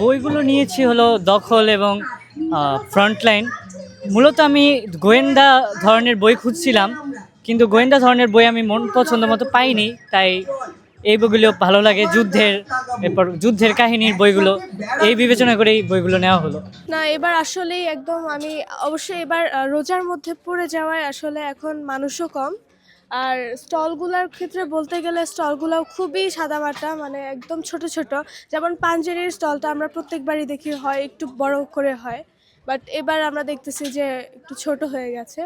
বইগুলো নিয়েছি হলো দখল এবং ফ্রন্টলাইন। মূলত আমি গোয়েন্দা ধরনের বই খুঁজছিলাম, কিন্তু গোয়েন্দা ধরনের বই আমি মন পছন্দ মতো পাইনি, তাই এই বইগুলো ভালো লাগে। এরপর যুদ্ধের কাহিনীর বইগুলো, এই বিবেচনা করেই বইগুলো নেওয়া হলো। না, এবার আসলেই একদম আমি অবশ্যই এবার রোজার মধ্যে পড়ে যাওয়ায় আসলে এখন মানুষও কম। আর স্টলগুলোর ক্ষেত্রে বলতে গেলে স্টলগুলো খুবই সাদামাটা, মানে একদম ছোট ছোট। যেমন পাঞ্জেরির স্টলটা আমরা প্রত্যেকবারই দেখি হয় একটু বড় করে হয়, বাট এবার আমরা দেখতেছি যে একটু ছোট হয়ে গেছে।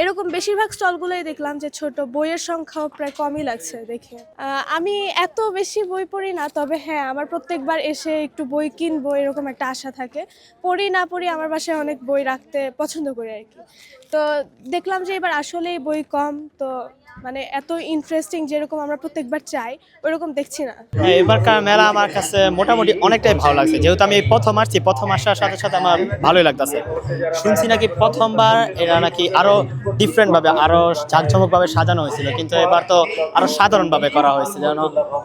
এরকম বেশিরভাগ স্টলগুলোই দেখলাম যে ছোট, বইয়ের সংখ্যাও প্রায় কমই লাগছে দেখে। আমি এত বেশি বই পড়ি না, তবে হ্যাঁ আমার প্রত্যেকবার এসে একটু বই কিনবো এরকম একটা আশা থাকে। পড়ি না পড়ি আমার বাসায় অনেক বই রাখতে পছন্দ করি আর কি। তো দেখলাম যে এবার আসলেই বই কম, তো মানে এত ইন্টারেস্টিং যেরকম আমরা প্রত্যেকবার চাই ওইরকম দেখছি না। হ্যাঁ, এবারকার মেলা আমার কাছে মোটামুটি অনেকটাই ভালো লাগছে। যেহেতু আমি এই প্রথম আসছি, প্রথম আসার সাথে সাথে আমার ভালোই লাগতেছে। শুনছি নাকি প্রথমবার এরা নাকি আরো ডিফারেন্ট ভাবে, আরো জাঁকজমক ভাবে সাজানো হয়েছিল, কিন্তু এবার তো আরো সাধারণ ভাবে করা হয়েছে, যেন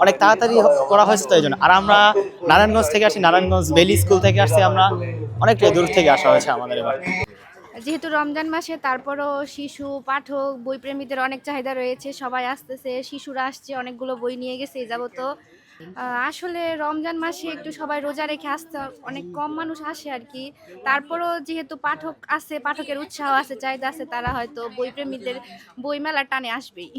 অনেক তাড়াতাড়ি করা হয়েছে, তো এই জন্য। আর আমরা নারায়ণগঞ্জ থেকে আসি, নারায়ণগঞ্জ বেলি স্কুল থেকে আসছি আমরা, অনেকটাই দূর থেকে আসা হয়েছে আমাদের এবার। যেহেতু রমজান মাসে, তারপরও শিশু পাঠক বইপ্রেমীদের অনেক চাহিদা রয়েছে, সবাই আসতেছে, শিশুরা আসছে, অনেকগুলো বই নিয়ে গেছে এই যাবত। আসলে রমজান মাসে একটু সবাই রোজা রেখে আসতে অনেক কম মানুষ আসে আর কি। তারপরও যেহেতু পাঠক আছে, পাঠকের উৎসাহ আছে, চাহিদা আছে, তারা হয়তো বইপ্রেমীদের বই মেলার টানে আসবেই।